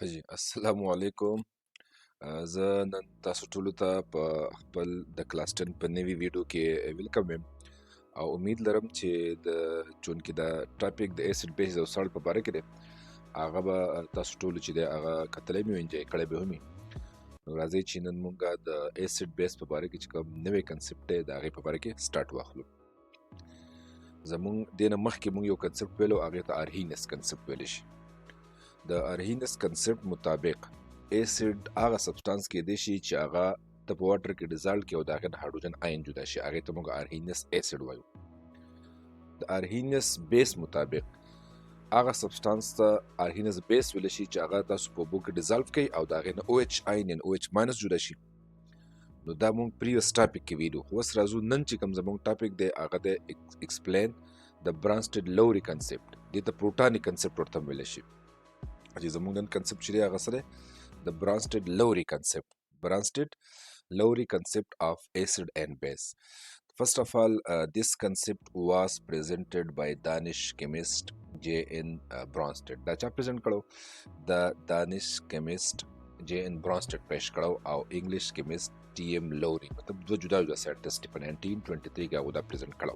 حاجی السلام علیکم. زه نن تاسو ټولو ته په خپل د کلاس 10 په نوي ویډیو کې ویلکم یم او امید لرم چې د چونکې د ټاپک د ایسډ بیس او سړ په باره کې دی هغه به تاسو ټولو چې دی هغه کتلی مې انجوی کړی به همي. نو راځئ چې نن مونږ د ایسډ بیس په باره کې چې کوم نوی کنسپټ دی د هغې په باره کې سټارټ واخلو. زمونږ دې نه مخکې مونږ یو کنسپټ ویلو هغې ته ارهینس کنسپټ ویلی شي. د ارهینس کنسپټ مطابق ایسډ هغه سبستانس کېدی شي چې هغه ته په واټر کې ډیزالټ کړي او د هغې نه هایدروجن آین جدا شي، هغې ته موږ ارهینس ایسډ وایو. د ارهینس بیس مطابق هغه سبستانس ته ارهینس بیس ویلی شي چې هغه تاسو په اوبو کې ډیزالټ کوي او د هغې نه او ایچ آین یا او ایچ ماینس جدا شي. نو دا مونږ پریویس ټاپک کې ویلو. خو اوس راځو نن چې کوم زموږ ټاپک دی هغه دی ایکسپلین د برانسټډ لوري کنسپټ. دې ته پروټانیک کنسپټ ورته هم ویلی شي. چې زموږ نن کنسپټ چې دی هغه څه دی؟ د برانسټډ لوري کنسپټ. برانسټډ لوري کنسپټ of acid and base. First of all, this concept was presented by Danish chemist J.N. Bronsted. دا چا پریزنټ کړو؟ د دانش کیمست J.N. Bronsted پیش کړو او انګلیش کیمست T.M. لوري، مطلب دوه جدا جدا ساینټسټ په 1923 کې هغه دا پریزنټ کړو.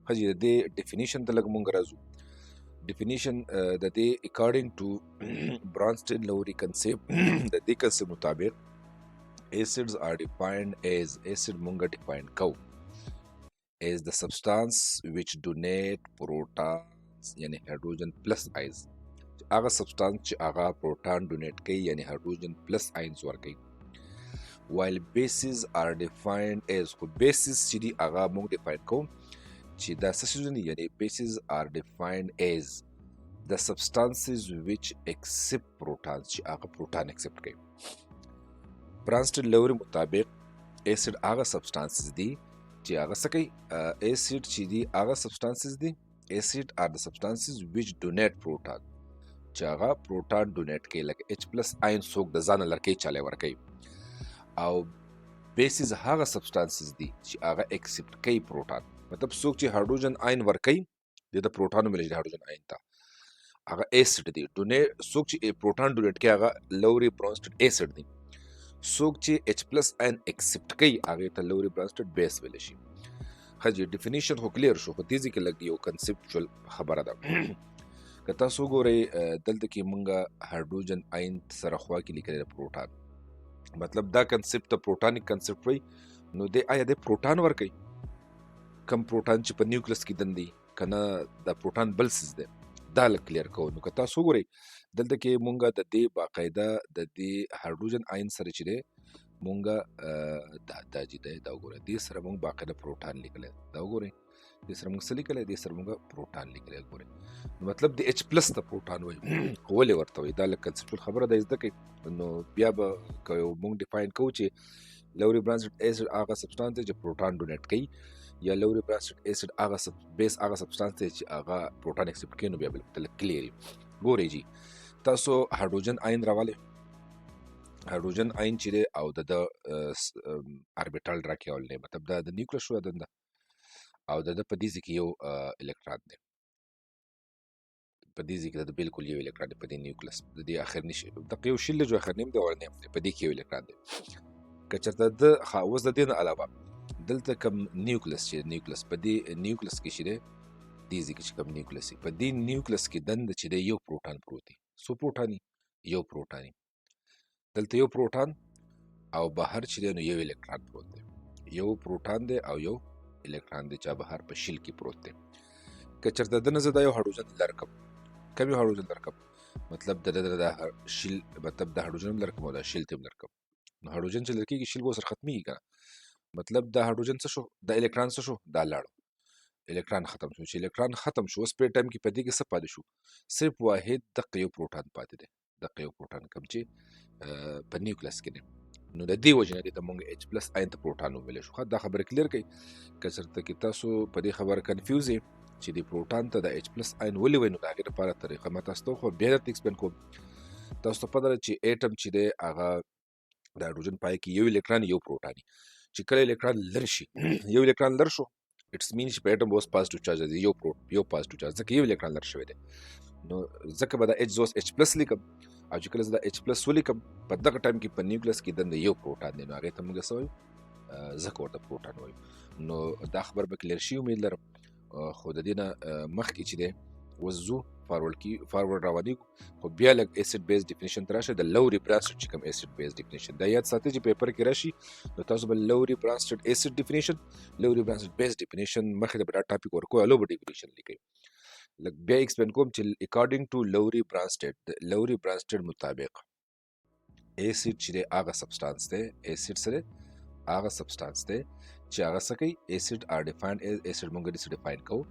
خجی د دې ډیفینیشن ته لږ مونږ راځو. definition د دې according to Bronsted Lowry concept د دې concept مطابق acids are defined as acid مونږ define کو as the substance which donate protons یعنی hydrogen plus ions. هغه substance چې هغه پروټان ډونیټ کوي یعنی hydrogen plus ions ورکوي. while bases are defined as خو bases چې دي هغه مونږ define کوو چې دا څه یعنی bases are defined as the substances which accept protons چې هغه پروټان accept کوي. برانسټډ لوري مطابق acid هغه substances دي چې هغه څه کوي؟ acid چې دي هغه substances دي acid are the substances which donate proton چې هغه پروټان ډونیټ کوي لکه H plus آین څوک د ځانه لرکوي چاله ورکوي او bases هغه substances دي چې هغه accept کوي پروټان، مطلب څوک چې هایدروجن آین ورکوي د پروټان ویل شي هایدروجن آین ته هغه ایسډ دی. ډونیټ څوک چې پروټان ډونیټ کوي هغه لوري برانسټډ ایسډ دی. څوک چې ایچ پلس آین ایکسپټ کوي هغه ته لوري برانسټډ بیس ویل شي. خجی ډیفینیشن خو کلیر شو، خو تیزی کې لګي یو کنسپچوال خبره ده. که تاسو ګورئ دلته کې مونږه هایدروجن آین سره خوا کې لیکل پروټان، مطلب دا کنسپټ ته پروټانیک کنسپټ وایي. نو دی آیا د پروټان ورکوي؟ کم پروټان چې په نیوکلس کې دندي کنه د پروټان بل سیز دی دا لږ کلیر کوو. نو که تاسو وګورئ دلته کې مونږه د دې باقاعده د دې هایدروجن آین سره چې دی مونږه دا چې دی دا وګورئ دې سره مونږ باقاعده پروټان لیکلی دا وګورئ دې سره مونږ څه لیکلی دې سره مونږ پروټان لیکلی ګورئ. نو مطلب د ایچ پلس ته پروټان وایي خو ولې ورته وایي دا لږ کنسپټوال خبره ده زده کوئ. نو بیا به که مونږ ډیفاین کوو چې لوري برانسټډ ایسډ هغه سبستانس دی چې پروټان ډونیټ کوي یا لوري برانسټډ ایسډ هغه بیس هغه سبستانس دی چې هغه پروټان ایکسپټ کوي. نو بیا بل کلیر ګورئ جی تاسو هایدروجن آین راوالی هایدروجن آین چې دی او د اربیټال راکېول دی مطلب دا د نیوکلس شو دنده او د په دې ځای کې یو الکترون دی، په دې ځای کې د بالکل یو الکترون دی په دې نیوکلس د دې اخر نشي د یو شیل جو اخر نیم دی ور نیم دی په دې کې یو الکترون دی. که چېرته د اوس د دې نه علاوه دلته کوم نیوکلس چې نیوکلس په دې نیوکلس کې چې دی دې ځای کې چې کوم نیوکلس په دې نیوکلس کې دنده چې دی یو پروټان پروت دی. څو پروټاني؟ یو پروټاني. دلته یو پروټان او بهر چې دی نو یو الکترون پروت دی، یو پروټان دی او یو الکترون دی چې بهر په شیل کې پروت دی. که چېرته دنه زه دا یو هایدروجن لرکم، کوم یو هایدروجن لرکم مطلب د شیل مطلب د هایدروجن لرکم او د شیل ته لرکم. نو هایدروجن چې لرکېږي شیل به ورسره ختمېږي که مطلب د هایدروجن څه شو د الکترون څه شو دا لاړو الکترون ختم شو. چې الکترون ختم شو اوس په ټایم کې په دې کې څه پاتې شو؟ صرف واحد دقه یو پروټان پاتې دی، دقه یو پروټان کوم چې په نیوکلس کې دی. نو د دې وجې نه دې ته مونږ ایچ پلس آین ته پروټان وویلی شو. دا خبره کلیر کوي. که چېرته کې تاسو په دې خبره کنفیوز یې چې د پروټان ته د ایچ پلس آین ولې وایي نو د هغې لپاره طریقه ما تاسو ته خو بیا درته ایکسپلین کوم. تاسو ته پته ده چې ایټم چې دی هغه د هایدروجن پای کې یو الکترون یو پروټاني چې کله الکترون لر شي یو الکترون لر شو اټس مین چې په ایټم اوس پازیټیو چارج دی یو پازیټیو چارج ځکه یو الکترون لر شوی دی. نو ځکه به د ایچ زوس ایچ پلس لیکم او چې کله زه دا H پلس ولیکم په دغه ټایم کې په نیوکلیس کې دنده یو پروټون دی، نو هغې ته موږ څه وایو؟ ځکه ورته پروټون وایو. نو دا خبر به کلیر شي امید لرم. خو د دې نه مخکې چې دی اوس ځو فارورډ روانېږو، خو بیا لږ ایسډ بیس ډیفینیشن ته راشه. د لوري برانسټډ چې کوم ایسډ بیس ډیفینیشن دا یاد ساتئ چې پیپر کې راشي، نو تاسو به لوري برانسټډ ایسډ ډیفینیشن، لوري برانسټډ بیس ډیفینیشن مخکې د دا ټاپک ورکوي، لو به ډیفینیشن لیکئ. لږ بیا ایکسپلین کوم چې اکارډینګ ټو لوري برانسټډ، د لوري برانسټډ مطابق ایسډ چې دی هغه سبسټانس دی، ایسډ څه دی؟ هغه سبسټانس دی چې هغه څه کوي؟ ایسډ آر ډیفاینډ ایز، ایسډ موږ داسې ډیفاین کوو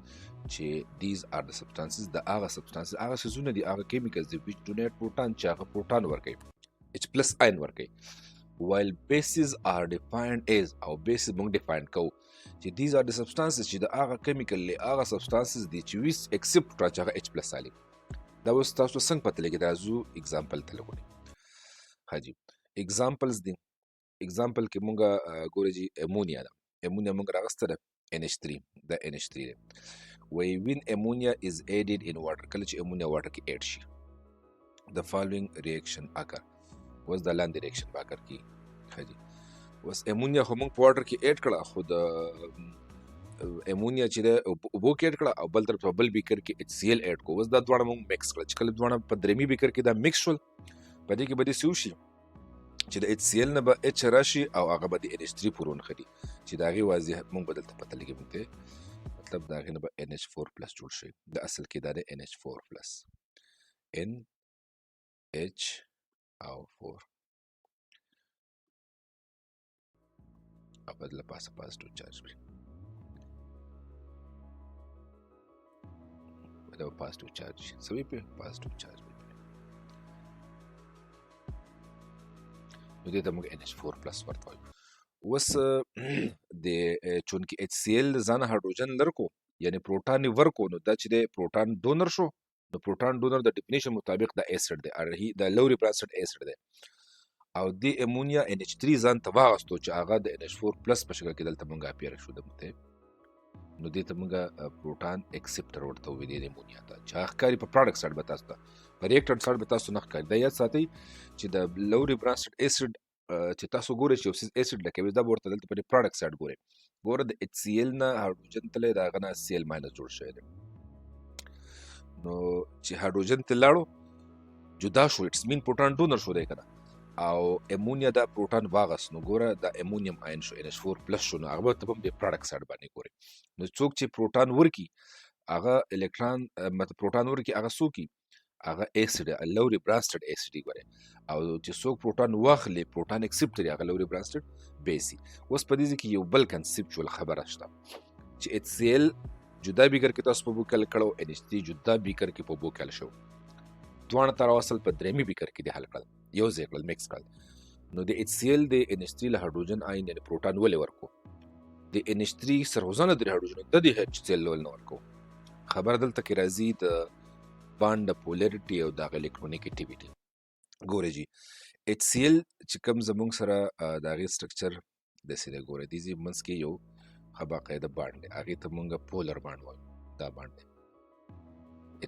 چې دیز آر د سبسټانسز، د هغه سبسټانسز هغه څیزونه دي، هغه کیمیکلز دي which donate پروټون چې هغه پروټون ورکوي، H پلس آین ورکوي. while bases are defined as، او bases موږ ډیفاین کوو چې these are the substances چې د هغه کیمیکل له هغه سبسټانسز دي چې which except چې هغه H پلس سالي. دا اوس تاسو څنګه پته لګي؟ دا زو اگزامپل ته لګولې. حاجی اگزامپلز دي، اگزامپل کې مونږ ګورې چې امونیا ده، امونیا مونږ راغسته ده NH3، دا NH3 دی. وایي when ammonia is added in water، کله چې امونیا واټر کې اډ شي the following reaction occur، اوس دا لاندې ریاکشن به اکر کېږي. ښه جي اوس امونیا خو مونږ په واټر کې اډ کړه، خو د امونیا چې ده اوبو کې اډ کړه او بل طرف ته بل بیکر کې HCl اډ کړو. اوس دا دواړه مونږ مکس کړه، چې کله دواړه په درېمي بیکر کې دا مکس شول، په دې کې به داسې وشي چې د HCl نه به H راشي او هغه به د NH3 پورې ونښتي، چې د هغې واضح مونږ به دلته پته لګي مونږ ته، مطلب د هغې نه به NH4 پلس جوړ شي. د اصل کې دا د NH4 پلس، NH او 4 او بدله پاسه پازیټیو چارج وي، دا به پازیټیو چارج شي، څه وي پرې؟ پازیټیو چارج وي. نو دې ته موږ NH4 پلس ورته وایو. اوس د چونکې HCl ځان هایدروجن لرکو، یعنی پروټان یې ورکو، نو دا چې دی پروټان ډونر شو، نو پروټان ډونر د ډیفینیشن مطابق د ایسډ دی، د لوري برانسټډ ایسډ دی، او د امونیا NH3 ځان ته واغستو چې هغه د NH4 پلس په شکل کې دلته مونږ اپیره شو دلته، نو دې ته مونږ پروټان اکسپټر ورته وایي د امونیا ته، چې هغه ښکاري په پروډکټ سایډ به تاسو ته، په ریاکټنټ سایډ به تاسو نه ښکاري. دا یاد ساتئ چې د لوري برانسټډ ایسډ چې تاسو ګورئ چې یو څیز ایسډ لکوي، دا به ورته دلته په پروډکټ سایډ ګورئ، ګوره د HCl نه هایدروجن تللی، د هغه نه Cl ماینس جوړ شوی دی، نو چې هایدروجن ته لاړو جدا شو، اټس مین پروټان ډونر شو دی که نه، او امونیا دا پروټان واغست، نو ګوره دا امونیم آین شو، NH4 پلس شو، نو هغه به ته هم د پروډکټ سایډ باندې ګورئ. نو څوک چې پروټان ورکي هغه الکترون پروټان ورکي هغه څوک هغه ایسډ لوري برانسټډ ایسډ ګورئ، او چې څوک پروټان واخلي پروټان اکسپټر هغه لوري برانسټډ بیس. اوس په دې کې یو بل کنسپچوال خبره شته چې HCl جدا بیکر کې تاسو په بوکل کړو، NH3 جدا بیکر کې په بوکل شو، دواړه تر اصل په درېمي بیکر کې د حل کړل، یو ځای کړل، مکس کړل. نو د HCl د NH3 له هایدروجن آین یعنې پروټان ولې ورکو؟ د NH3 سرغوزانه درې هایدروجن د دې HCl ول نه ورکو. خبر دلته کې راځي د بانډ د پولریټي او د الکترونیګیټیویټي. ګورئ جی HCl چې کوم زموږ سره د هغې سټرکچر داسې دی، ګورئ دې منځ کې یو ښه باقاعده بانډ دی، هغې ته موږ پولر بانډ وایو، دا بانډ دی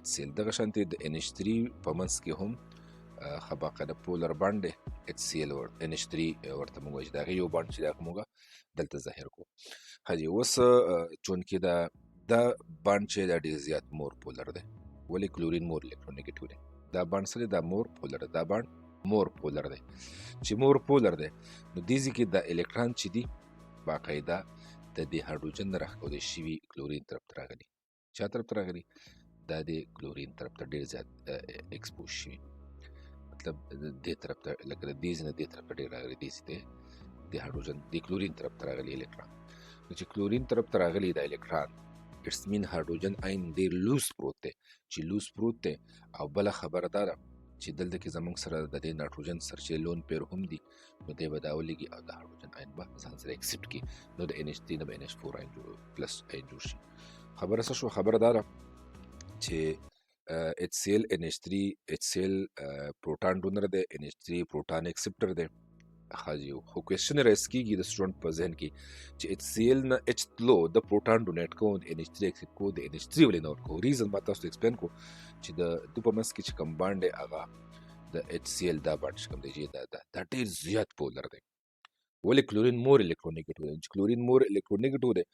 HCl. دغه شانتې د NH3 په منځ کې هم ښه باقاعده پولر بانډ دی HCl NH3 ورته موږ وایو، چې د هغې یو بانډ چې د هغه موږ دلته ظاهر کړو. ښه جي اوس چونکې دا بانډ چې دا ډېر زیات مور پولر دی، ولې؟ کلورین مور الکترونیګیټیو دی، دا بانډ څه دی؟ دا مور پولر دی، دا بانډ مور پولر دی. چې مور پولر دی نو دې ځای کې د الکترون چې دي باقاعده د دې هایدروجن نه راښکته شوي کلورین طرف ته راغلي. چا طرف ته راغلي؟ دا د کلورین طرف ته ډېر زیات ایکسپوز شوي، مطلب دې طرف ته لکه د دې ځای نه دې طرف ته ډېر راغلي، دې ځای ته د هایدروجن د کلورین طرف ته راغلي الکترون. نو چې کلورین طرف ته راغلي دا الکترون اټس مین هایدروجن آین ډېر لوز پروت دی، چې لوز پروت دی. او بله خبره دا ده چې دلته کې زموږ سره د دې نایتروجن سره چې لون پیر هم دي، نو دی به دا ولګي او د هایدروجن آین به ځان سره اکسپټ کړي، نو د NH3 نه به NH4 آین پلس آین جوړ شي. خبره څه شو؟ خبره دا ده چې HCl NH3 HCl پروټان ډونر دی، NH3 پروټان اکسپټر دی. ښه جي خو کوېسچن رایز کېږي د سټوډنټ په ذهن کې چې HCl نه H تلو د پروټان ډونیټ کوو، د NH3 اکسپټ کوو، د NH3 ولې نه ورکوو؟ ریزن ما تاسو ته ایکسپلین کوو چې د دوی په منځ کې چې کوم بانډ دی هغه د HCl دا بانډ چې کوم دی چې دا ډېر زیات پولر دی. ولې کلورین مور الکترونیګیټیو دی؟ چې کلورین مور الکترونیګیټیو دی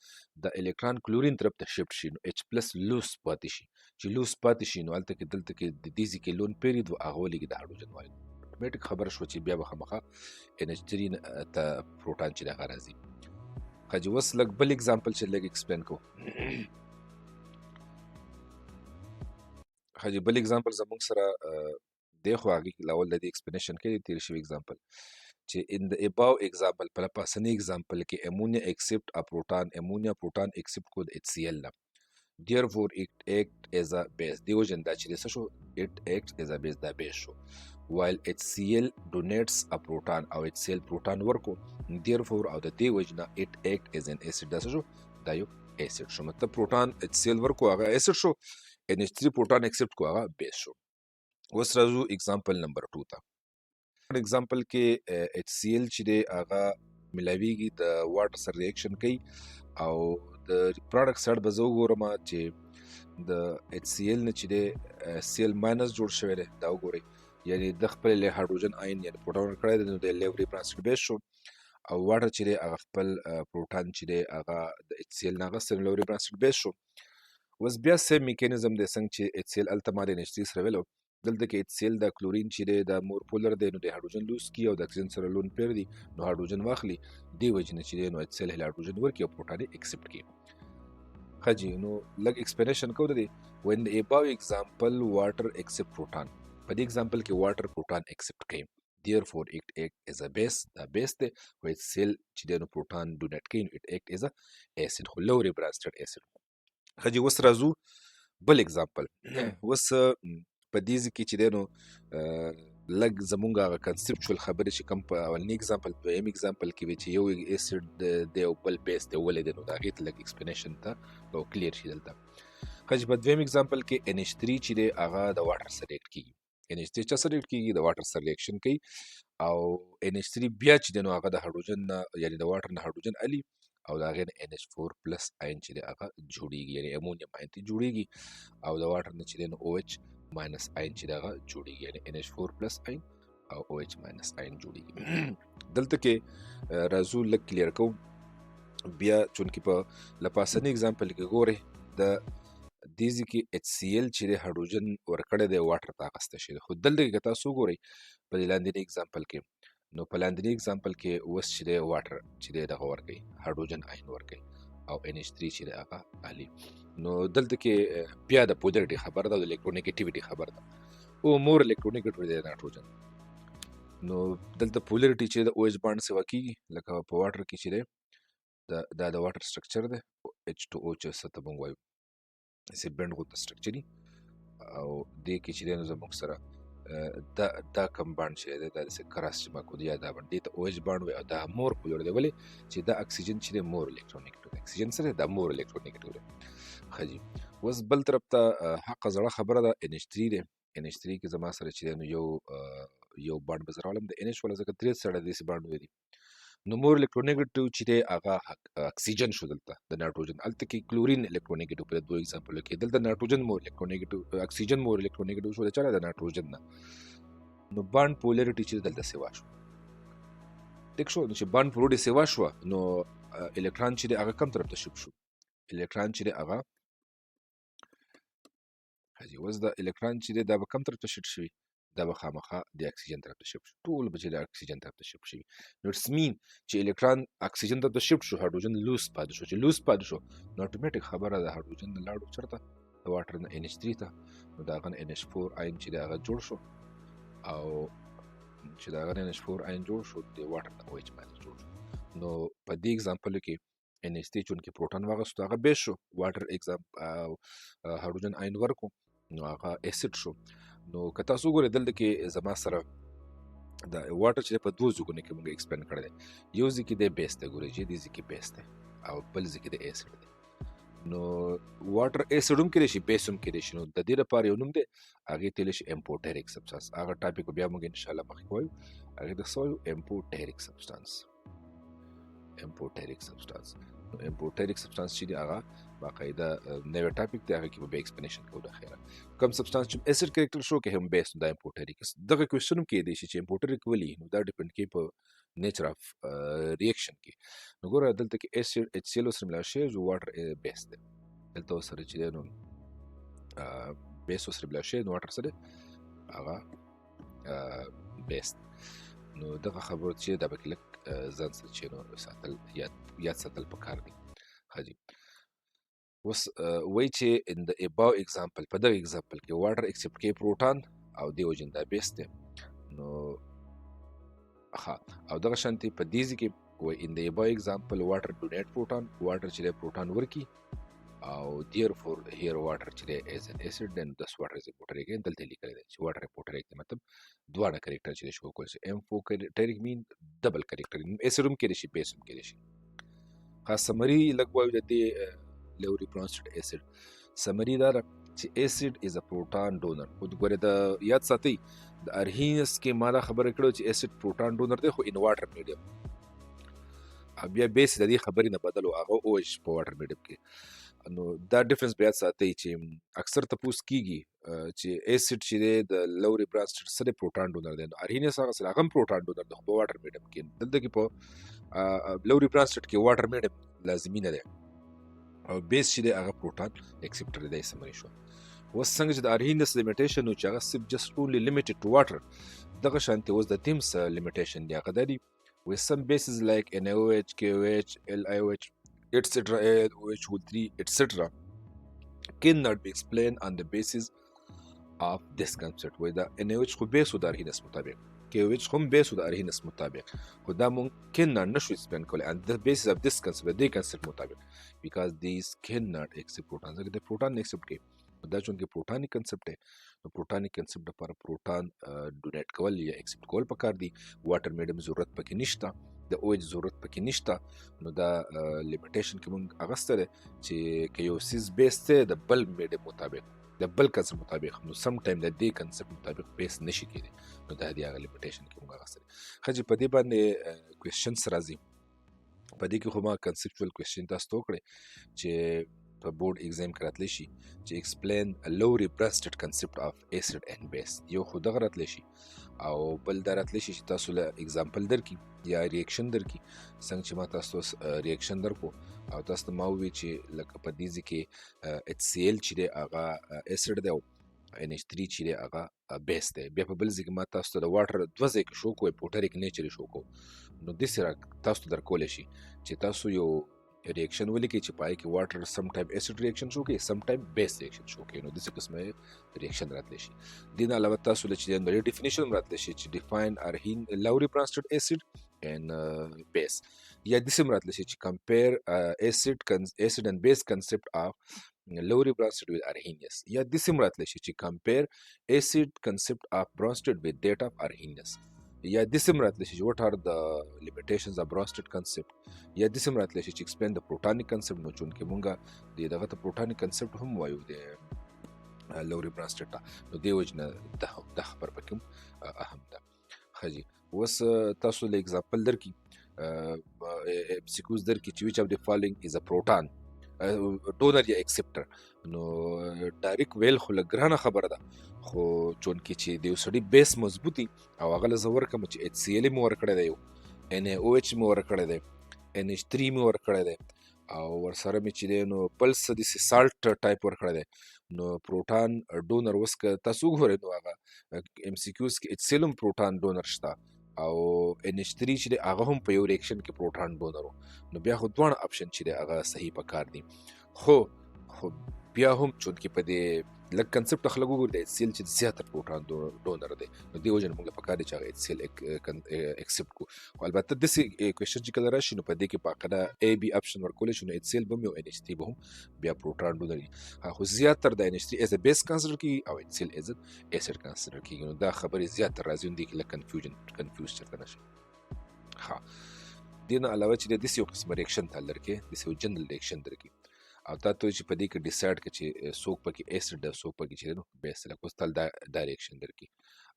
د الکترون کلورین طرف ته شفټ شي نو H پلس لوس پاتې شي. چې لوس پاتې شي نو هلته کې دلته کې د دې ځای کې لون پیرید و هغه ولګي د هایدروجن وایون. اتوماتیک خبره شوه چې بیا به خامخا NH3 ته پروټان چې دغه راځي. ښه جي اوس لږ بل اګزامپل چې لږ ایکسپلین کوو. ښه جي بل اګزامپل زموږ سره دی خو هغې لاول د دې ایکسپلینیشن کوي تېر شوي اګزامپل چې in the above example په لپاسني اګزامپل کې امونیا accept a proton امونیا پروټان accept کو د HCl نه therefore it act as a base دی وجن دا چې څه شو it acts as a base دا base شو while HCl donates a proton او HCl پروټان ورکو therefore او د دې وجنه it act as an acid دا څه شو دا یو acid شو مطلب پروټان HCl ورکو هغه acid شو NH3 پروټان accept کو هغه base شو. اوس راځو اګزامپل نمبر 2 ته. اگزامپل کې HCl چې دی هغه ملاویږي د واټر سره ریاکشن کوي او د پروډکټ سره به زه وګورم چې د HCl نه چې دی Cl ماینس جوړ شوی دی دا وګورئ یعنی د خپل له هایدروجن آین یعنی پروټون کړی دی نو د لیوري پرانسټ بیس شو او واټر چې دی هغه خپل پروټون چې دی هغه د HCl نه غوښتل لیوري پرانسټ بیس شو. اوس بیا سیم میکانیزم دی څنګه چې HCl الته ما د NH3 سره ویلو دلته کې HCl د کلورین چې دی د مور پولر دی نو د هایدروجن لوس کی او د اکسیجن سره لون پیر دی نو هایدروجن واخلي دی وجنه چې دی نو HCl هایدروجن ورکي او پروټان ایکسپټ کی. خجی نو لګ ایکسپلینیشن کو دی when the above example water accept proton په دې ایگزامپل کې واټر پروټان ایکسپټ کوي therefore it act as a base دا بیس دی او HCl چې دی نو پروټان ډونیټ کوي نو it act as a acid خو لوري برانسټډ acid. خجی اوس راځو بل ایگزامپل. اوس په دې کې چې دی نو لږ زمونږ هغه کنسپچوال خبرې چې کوم په اولني ایگزامپل په ایم ایگزامپل کې وي چې یو ایسډ دی او بل بیس دی ولې دی نو د هغې ته لږ ایکسپلینیشن ته او کلیر شي دلته. ښه چې په دویم ایگزامپل کې NH3 چې دی هغه د واټر سره ریاکټ کېږي. NH3 چا سره ریاکټ کېږي د واټر سره ریاکشن کوي او NH3 بیا چې دی نو هغه د هایدروجن نه یعنی د واټر نه هایدروجن الي او د هغې نه NH4 پلس آین چې دی هغه جوړیږي یعنی امونیم آین ته جوړیږي او د واټر نه چې دی نو OH ماینس آین چې دغه جوړیږي یعنی NH4 پلس آین او OH ماینس آین جوړیږي. دلته کې راځو لږ کلیر کوم بیا چونکې په لپاسني اگزامپل کې ګورئ د دې ځای کې HCl چې دی هایدروجن ورکړی دی واټر ته اخیستی شوی دی خو دلته کې که تاسو وګورئ په دې لاندني اگزامپل کې نو په لاندني اگزامپل کې اوس چې دی واټر چې دی دغه ورکوي هایدروجن آین ورکوي او NH3 چې دی هغه الي نو دلته کې بیا د پولرټي خبر ده او د الکترونیګیټیویټي خبر ده او مور الکترونیګیټیویټي دی نایتروجن نو دلته پولرټي چې د OH بانډ سیوا کېږي لکه په واټر کې چې دی دا د واټر سټرکچر دی H2O چې څه ته موږ وایو داسې بینډ غوندې سټرکچر او دې کې چې دی نو زموږ سره دا کم بانډ چې دی دا داسې کراس چې ما کوو یا دا بانډ دې ته OH بانډ وایي او دا مور پولر دی ولې چې دا اکسیجن چې دی مور الکترونیګیټیو دی اکسیجن سره دا مور الکترونیګیټیو دی. ښه جي اوس بل طرف ته حق زړه خبره ده NH3 دی NH3 کې زما سره چې دی نو یو بانډ به زه راولم د NH والا ځکه درې سره داسې بانډ وي نو مور الکترونیګیټیو چې دی هغه اکسیجن شو دلته د نایتروجن هلته کې کلورین الکترونیګیټیو په دوه ایگزامپلو کې دلته نایتروجن مور الکترونیګیټیو اکسیجن مور الکترونیګیټیو شو د چا د نایتروجن نه نو بانډ پولرټي چې دلته سیوا شو ټیک شو نو چې بانډ پولرټي سیوا شوه نو الکترون چې دی هغه کم طرف ته شفټ شو الکترون چې دی هغه حاجی اوس د الکترون چې دی دا به کم طرف ته شفټ شوي دا به خامخا د اکسیجن طرف ته شفټ شو ټول به چې د اکسیجن طرف ته شفټ شوي نو اټس مین چې الکترون اکسیجن طرف ته شفټ شو هایدروجن لوس پاتې شو چې لوس پاتې شو نو اتوماتیک خبره د هایدروجن نه لاړو چېرته د واټر نه NH3 ته نو د هغه نه NH4 آین چې د هغه جوړ شو او چې د هغه نه NH4 آین جوړ شو د واټر نه OH ماینس جوړ شو نو په دې اگزامپل کې NH3 چونکې پروټون واغستو هغه بیس شو واټر هایدروجن آین ورکو نو هغه اسید شو نو که تاسو وګورئ دلته کې زما سره د واټر چې په دوه ځایونو کې موږ ایکسپلین کړی دی یو ځای کې دی بیس دی ګورئ چې دې ځای کې بیس دی او بل ځای کې د اسید دی نو واټر اسید هم کېدای شي بیس هم کېدای شي نو د دې لپاره یو نوم دی هغې ته ویلی شي امپوټریک سبسټانس هغه ټاپک بیا موږ انشاءالله مخکې وایو هغې ته څه وایو امپوټریک سبسټانس امپورټریک سبستانس. نو امپورټریک سبستانس چې دی هغه باقاعده نوی ټاپک دی، هغه کې به ایکسپلینیشن کوو د اخره. کوم سبستانس چې اسید کریکټر شو کې هم بیس دا امپورټریک دغه کوېسچن هم کېدی شي چې امپورټریک ولې، نو دا ډیپند کوي په نیچر اف ریاکشن کې. نو ګوره دلته کې اسید ایچ سی ال سره ملاوي شوی جو واټر بیس دی، دلته سره چې دی نو بیس سره ملاوي شوی نو واټر سره هغه بیس. نو دغه خبرو چې دا به کې لږ ځان سره چې نو ساتل یاد ساتل پکار دي. ښه جي اوس وایي چې ان د اباو اگزامپل، په دغه اگزامپل کې واټر ایکسپټ کوي پروټان او دی وجه دا بیس دی. نو ها او دغه شانتي په دې ځای کې وایي ان د اباو اگزامپل واټر ډونیټ پروټان، واټر چې دی پروټان ورکي او therefore here water چې دی as an acid then this water is امپورټریک. دلته لیکلی دی چې واټر امپورټریک دی، مطلب دواړه کریکټر چې دی شو کول شي. امپورټریک مین ډبل کریکټر، اسید هم کېدی شي بیس هم کېدی شي. خاص سمري لږ وایو د دې لوري برانسټډ اسید. سمري دا ده چې اسید از ا پروټان ډونر. خو ګورې د یاد ساتئ د ارهینس کې ما دا خبره کړو چې اسید پروټان ډونر دی خو ان واټر میډیم، بیا بیس د دې خبرې نه بدل او هغه او ایچ په واټر میډیم کې. نو دا ډیفرنس بیا ساتئ چې اکثر تپوس کیږي چې اسید چې دی د لوري برانسټډ سره پروټان ډونر دی، نو ارهینس هغه سره هغه هم پروټان ډونر دی خو په واټر میډیم کې. دلته کې په لوري برانسټډ کې واټر میډیم لازمي نه دی او بیس چې دی هغه پروټان ایکسپټر دی. سمري شو. اوس څنګه چې د ارهینس لیمیټیشن و چې هغه صرف جست اونلی لیمیټډ ټو واټر، دغه شانتي اوس د تیمس لیمیټیشن دی هغه دا دی with some bases like NaOH, KOH, LiOH, etc., AlOH3, etc., cannot be explained on the basis of this concept. وای دا NaOH خو بیسو د ارهینس مطابق، KOH هم بیسو د ارهینس مطابق، خو دا ممکن نشو explain کولی on the basis of this concept، د دې concept مطابق because these cannot accept protons. اگر د پروټان accept کوي دا چون کې پروټانیک کنسپټ دی، نو پروټانیک کنسپټ لپاره پروټان ډونیټ کول یا ایکسپټ کول پکار دي. واټر میډیم ضرورت پکې نشته، د او ایچ ضرورت پکې نشته. نو دا لیمیټیشن کې مونږ اغسته ده چې که یو سیز بیس دی د بل میډیم مطابق، د بل کنسپټ مطابق، نو سم ټایم د دې کنسپټ مطابق بیس نشي کېدی. نو دا دی هغه لیمیټیشن کې مونږ اغسته ده. ښه جي په دې باندې کوېسچنس راځي. په دې کې خو ما کنسپچوال کوېسچن تاسو ته وکړی چې په بورډ ایگزام کې راتلی شي چې explain a lowry breasted concept of acid and base. یو خو دغه راتلی شي او بل دا راتلی شي چې تاسو له اگزامپل درکړي یا ریاکشن درکړي. څنګه چې ما تاسو ریاکشن درکو او تاسو ته ما وویل چې لکه په دې ځای کې HCl چې دی هغه اسید دی او NH3 چې دی هغه بیس دی. بیا په بل ځای کې ما تاسو ته د واټر دوه ځای کې شو کو امپورټریک نیچر شو کو. نو داسې تاسو ته درکولی شي چې تاسو یو ریاکشن ولیکئ چې پای کې واټر سم ټایم اسید ریاکشن شو کوي، سم ټایم بیس ریاکشن شو کوي. نو داسې قسمه ریاکشن راتلی شي. دې نه علاوه تاسو له چې د ډیفینیشن هم راتلی شي چې ډیفاین ارهین لوري برانسټډ اسید and بیس، یا داسې هم راتلی شي چې کمپیر اسید and بیس کنسپټ آف lowry bronsted with Arrhenius، یا داسې هم راتلی شي چې کمپیر اسید کنسپټ آف برانسټډ with that of Arrhenius، یا داسې هم راتلی شي چې what are the limitations of Bronsted concept، یا داسې هم راتلی شي چې explain the protonic concept. نو چونکې مونږ دغه ته protonic concept هم وایو د لوري برانسټډ ته، نو دې وجې نه دا خبر پکې هم اهم ده. ښه جي اوس تاسو له اگزامپل درکړي سیکوز درکړي چې which of the following is a proton ډونر یا ایکسپټر. نو ډایرکټ ویل خو لږ ګرانه خبره ده، خو چونکې چې د یو سړي بیس مضبوطي او هغه له زه ورکړم چې HCl مې ورکړی دی، یو NaOH مې ورکړی دی، NH3 مې ورکړی دی او ورسره مې چې دی نو بل څه داسې سالټ ټایپ ورکړی دی. نو پروټان ډونر اوس که تاسو وګورئ نو هغه MCQs کې HCl هم پروټان ډونر شته او NH3 چې دی هغه هم په یو ریاکشن کې پروټان ډونر و. نو بیا خو دواړه اپشن چې دی هغه صحیح پکار دي. خو بیا هم چونکې په دې لږ کنسپټ ته خلک وګوري د HCl چې زیاتره پروټان ډونر دی، نو دې وجې نه موږ له پکار دی چې هغه HCl ایکسپټ کړو. خو البته داسې کوېسچن چې کله راشي نو په دې کې باقاعده A B اپشن ورکولی شو، نو HCl به هم یو NH3 به هم بیا پروټان ډونر وي. خو زیاتره د NH3 ایز ا بیس کنسیډر کېږي او HCl ایز ا اسید کنسیډر کېږي. نو دا خبرې زیاتره راځي نو دې کې لږ کنفیوز چېرته نه شي. ها دې نه علاوه چې داسې یو قسمه ریاکشن ته درکړي، داسې یو جنرل ریاکشن درکړي او تا ته وایي چې په دې کې ډیسایډ کړه چې څوک پکې اسید ده څوک پکې چې دی نو بیس دی. لکه اوس تل دا ریاکشن درکړي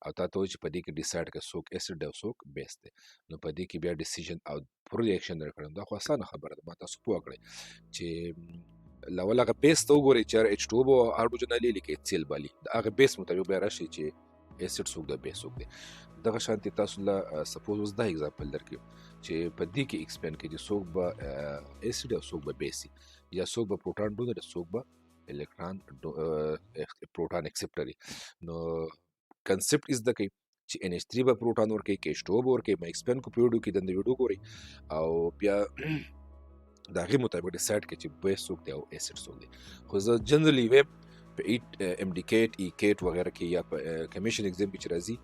او تا ته وایي چې په دې کې ډیسایډ کړه څوک اسید دی او څوک بیس دی. نو په دې کې بیا ډیسیژن او پوره ریاکشن درکړم دا خو اسانه خبره ده ما تاسو پوه کړئ چې لول هغه بیس ته وګورئ چې H2O به هایدروجن الې لیکي سیل بالي د هغه بیس مطابق بیا راشي چې اسید څوک د بیس څوک دی دغه شانتي تاسو له سپوز اوس دا اگزامپل درکړم چې په دې کې ایکسپلین کړي چې څوک به اسید او څوک به بیس یا څوک به پروټون ډونر څوک به الکترون پروټون اکسپټري نو کنسپټ از د کوي چې NH3 به پروټون ورکوي کې H2O به ورکوي ما ایکسپلین کو په ویډیو کې د ویډیو ګورئ او بیا د هغې مطابق ډیسایډ کړئ چې بیس څوک دی او اسید څوک دی خو زه جنرالي وایم په MD-CAT E-CAT وغیره کې یا په کمیشن ایگزام کې چې راځي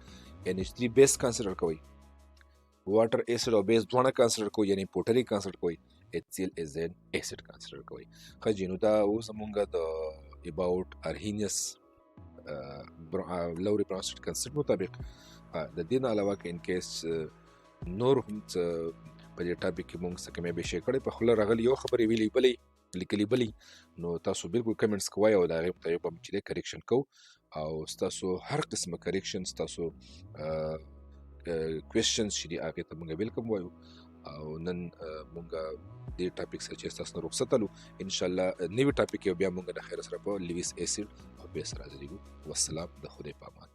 NH3 بیس کنسیډر کوئ واټر اسید او بیس دواړه کنسیډر کوئ یعنی پوټري کنسیډر کوئ HCl is an acid کنسیډر کوئ ښه جی نو دا اوس زمونږ د اباوټ ارهینیس لوري برانسټ کنسیډر مطابق د دې نه علاوه که ان کیس نور هم په دې ټاپک کې مونږ څه کمې بیشې کړې په خوله راغلي یو خبرې ویلې بلې لیکلي بلې نو تاسو بالکل کمنټس کوئ او د هغې مطابق به چې دی کریکشن کوو او ستاسو هر قسمه کریکشن ستاسو کوېسچنز چې دي هغې ته مونږ ویلکم وایو او نن مونږ دې ټاپک سره چې ستاسو نه رخصت هلو انشاءالله نوي ټاپک یو بیا مونږ د خیر سره په لیویس اسید او بیس راځلیږو والسلام د خدای په امان